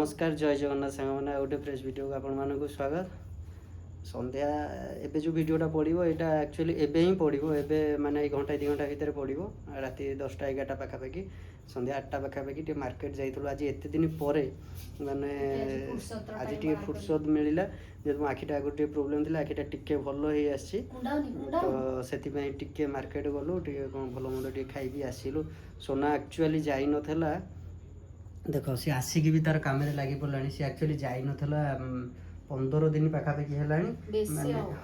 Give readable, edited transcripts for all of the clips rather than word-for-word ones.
नमस्कार जय जगन्नाथ सांग मैंने गोटे फ्रेश वीडियो को आपण मानक स्वागत संध्या एबे जो वीडियोटा पड़ो यहाँ एक्चुअली एबे ही पड़ो एबे माने घंटा 2 घंटा भितर पड़ो राति 10टा 11टा पाखापाखि संध्या 8टा पाखापाखि टे मार्केट जाइलु आज एते दिन परे माने आज टे फुर्सत मिलला जब मो आखिटा आगु टे प्रॉब्लम थिला आखिटा टिके भलो हे आसी तो सेति पई टिके मार्केट गलो टिके कोन भलो मंद टिके खाइ भी आसिलु सोना एक्चुअली जाई नथला देख सी आसिक भी तार काम लगी पड़ा सी एक्चुअली जाई नथला 15 दिन पाखापाखि है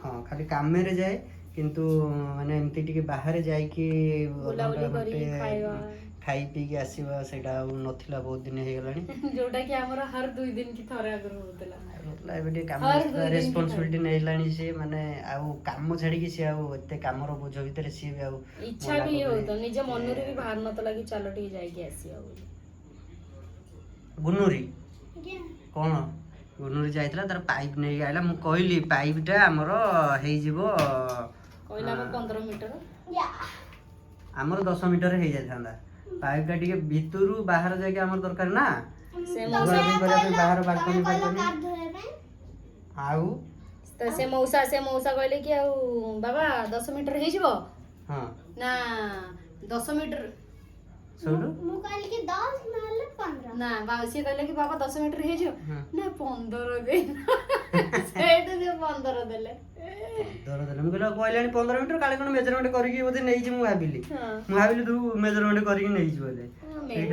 हाँ खाली काम जाए किंतु माने एमती टिके बाहर जाए कि खाई पी के आसीबा सेटा नथिला बहुत दिन हे गलानी जोटा कि हमर हर 2 दिन की थरे आगर होतला एबे काम रिस्पांसिबिलिटी नेलानी से माने आउ काम छाड़ी कि से आउ एते कामर बोझ भीतर से भी आउ इच्छा भी होत निजे मनरे भी बाहर नतला कि चलो टिके जाई के आसी आउ गुनुरी कौन गुनुरी जाइतला तार पाइप नहीं आइला मु कहली पाइपटा हमर हे जिवो कहला 15 मीटर हमर 10 मीटर हे जाथांदा पाइपटा टिके भितरु बाहर जाके हमर दरकार ना से बाहर बाल्कनी आउ तो से मौसा कहले कि आउ बाबा 10 मीटर हे जिवो हां ना 10 मीटर सोडू मु कहली कि 10 नहले 15 ना बाबा से कहले कि बाबा 10 मीटर हे जिवो ना 15 दे सेट जे 15 देले 15 देले मु कहला कहलानी 15 मीटर काले कोन मेजरमेंट करिकि बोते नै छि मु भाबिली तू मेजरमेंट करिकि नै छि बोले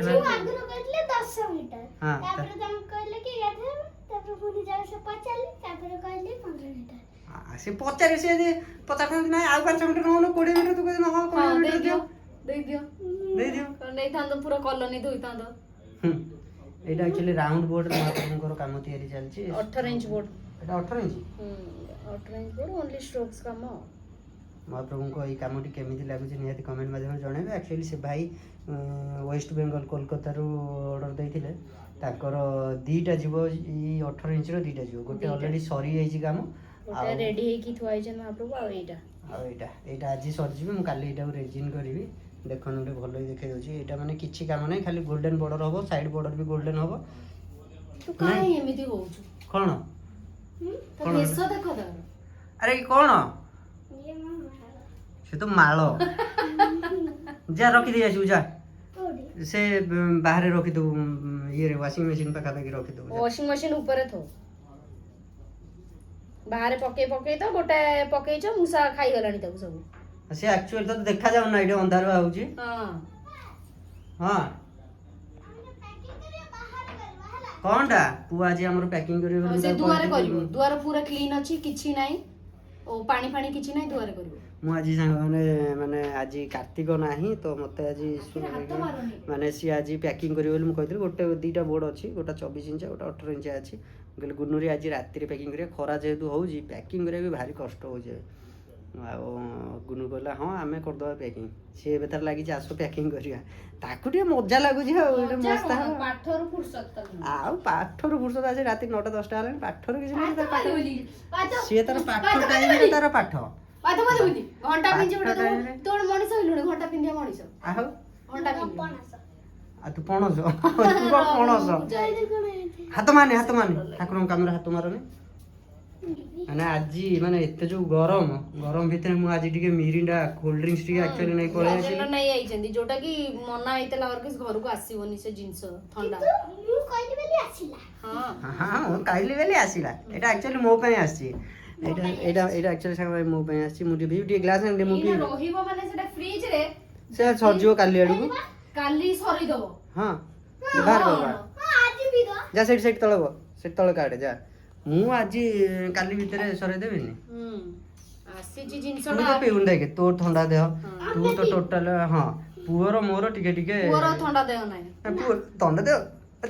तू आगु कहले 10 मीटर तापर तुम कहले कि एथे तापर पुनी जाय से 45 तापर कहले 15 मीटर से 50 से 50 नै आ 5 मीटर न 20 मीटर तू कहना हां 20 मीटर दियो दे दियो नहीं था तो पूरा कॉलोनी धोई था तो एटा एक्चुअली राउंड बोर्ड महाप्रभुଙ୍କର काम तयारी चलछि 18 इंच बोर्ड एटा 18 inch 18 inch board only strokes काम महाप्रभुଙ୍କ এই কামটি কেমিতি লাগুଛି ନିହାତି କମେଣ୍ଟ ମାଧ୍ୟମରେ ଜଣେଇବେ एक्चुअली से भाई वेस्ट बेंगल कोलकाता रू ऑर्डर ଦେଇଥିଲେ ତାଙ୍କର ଦିଟା ଯିବ ई 18 इंच रो दिटा ଯିବ गोटे ऑलरेडी सरी जाईछि काम गोटे रेडी हे की थुआइ छै महाप्रभु आ एटा आज सरी जिबे मु काली एटा रेजिन करबी देखो गोटे भल देखे दउछि एटा माने किछि काम नै खाली गोल्डन बॉर्डर हबो साइड बॉर्डर भी गोल्डन हबो तू काहे एमिति होउछु कोन तो भेसो देखो द अरे कोन ये मामा से तो मालो जा रखी दे जाछु जा से बाहर रखी दो ये वाशिंग मशीन पे काबे रखी दो वाशिंग मशीन ऊपर थो बाहर पके तो गोटे पके छ मुसा खाई गलानी तक सब से एक्चुअल तो देखा जाउ ना एडे अंधार आउची हां हां कोनटा पुआ जी हमर पैकिंग करियो से दुआरे करियो दुआर पूरा क्लीन अछि किछि नाही ओ पानी पानी किछि नाही दुआरे करियो मु आज सांग माने आज कार्तिक नाही तो मते आज माने सी आज पैकिंग करियो बोली मु कहितली गोटे दीटा बोर्ड अछि गोटा 24 इंच गोटा 18 इंच अछि गले गुनुरी आज रात्रि पैकिंग करिया खरा जेतु होउजी पैकिंग करिया भी भारी कष्ट हो जाय आ गुनु कहला हां आमे कर दबा पैकिंग से एबे तार लागि आसो पैकिंग करिया ताकू टे मजा लागु छी मस्त पाठर फुर्सत आ पाठर फुर्सत आज राति 9टा 10टा हले पाठर किछ नै तार पाठ से तार पाठ टाइम रे तार पाठ पाठ मत बुद्धि घंटा पिंजे बडा तोड़ मनिस होइलुनी घंटा पिंडिया मनिस आहो घंटा पिंडिया आ तू पणस तू पणस हाथ माने ठाकुर कामरे हाथ मारने माने आज माने एते जो गरम भीतर मु आज टिके मिरिंडा कोल्ड ड्रिंक्स टिके एक्चुअली नै पळे अछि नै आइछंदी जोटा कि मना आइतला और किस घर को आसीबोनी से जिंस ठंडा मु कहली बेली आसीला हां हां कहली बेली आसीला एटा एक्चुअली मो पय आसी एटा एक्चुअली संग मो पय आसी मु टिके ग्लास ने मु पी रहिबो माने सेटा फ्रिज रे से सरजियो काली आडू काली सरी दबो हां बाहर कर हां आज भी दो जा सेट तळबो सेट तळ काढे जा मु आज काली भीतर सरे देबिनी आसी जी जिंस तू तो पेउन देखे तोर ठंडा देह तू तो टोटल हां पुअर मोर टिके पुअर ठंडा देह नै पुअर ठंडा देह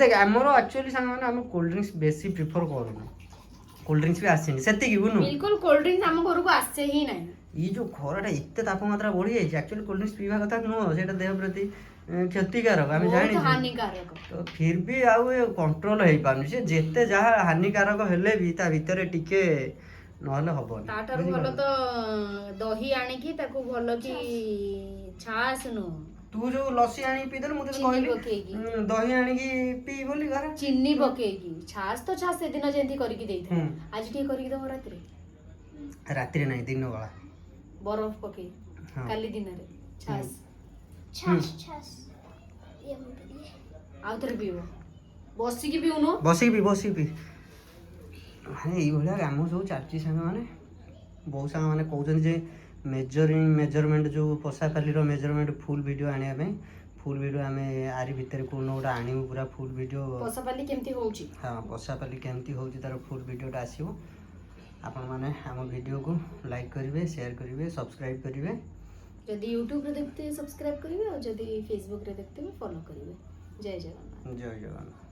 देख हमरो एक्चुअली संग माने हम कोल्ड ड्रिंक्स बेसी प्रेफर करू कोल्ड ड्रिंक्स भी आसेनी सेति की बुनु बिल्कुल कोल्ड ड्रिंक्स हम घर को आसे ही नै ई जो खराटा एते तापमात्रा बढ़ी जाय एक्चुअली कोल्ड ड्रिंक्स पीवा कथा नो सेटा देह प्रति क्षतिकारक आम जानी हानिकारक तो फिर भी आउ कंट्रोल हो पानी से जेते जहाँ हानिकारक हेले भी ता भीतर टिके नहले हबो ताठार भलो तो दही आनी की ताको भलो की छास नो तू तू जो लस्सी आनी पी देलु मुते चिनी कहली पकेइकी दही आनी की पी बोली घरे चिनी पकेइकी छास तो छास से दिन जेंती करके देइथा हम्म। आज ठीक करके दो रात रे रात्रि नहीं दिन वाला बरफ पके हाँ। काली दिन रे छास छाछ छाछ ये मुझे आउ थरे पियो बसी की पिउनो बसी पी माने एई भलिया काम सब चलची संग माने बहुत संग माने कहउछन जे मेजरमेंट जो पसापाली रो मेजरमेंट फुल वीडियो आने में फुल वीडियो हमें आरी भीतर कोनो गोटा आनिबु पूरा फुल वीडियो पसापाली केमती होउची हाँ पसापाली केमती होउची तार फुल वीडियोटा आसीबो आपण माने हम वीडियो को लाइक करिवे शेयर करिवे सब्सक्राइब करिवे जदि यूट्यूब रे देखते सब्सक्राइब करिवे और जदि फेसबुक रे देखते फॉलो करिवे जय जगन्नाथ जय जगन्नाथ।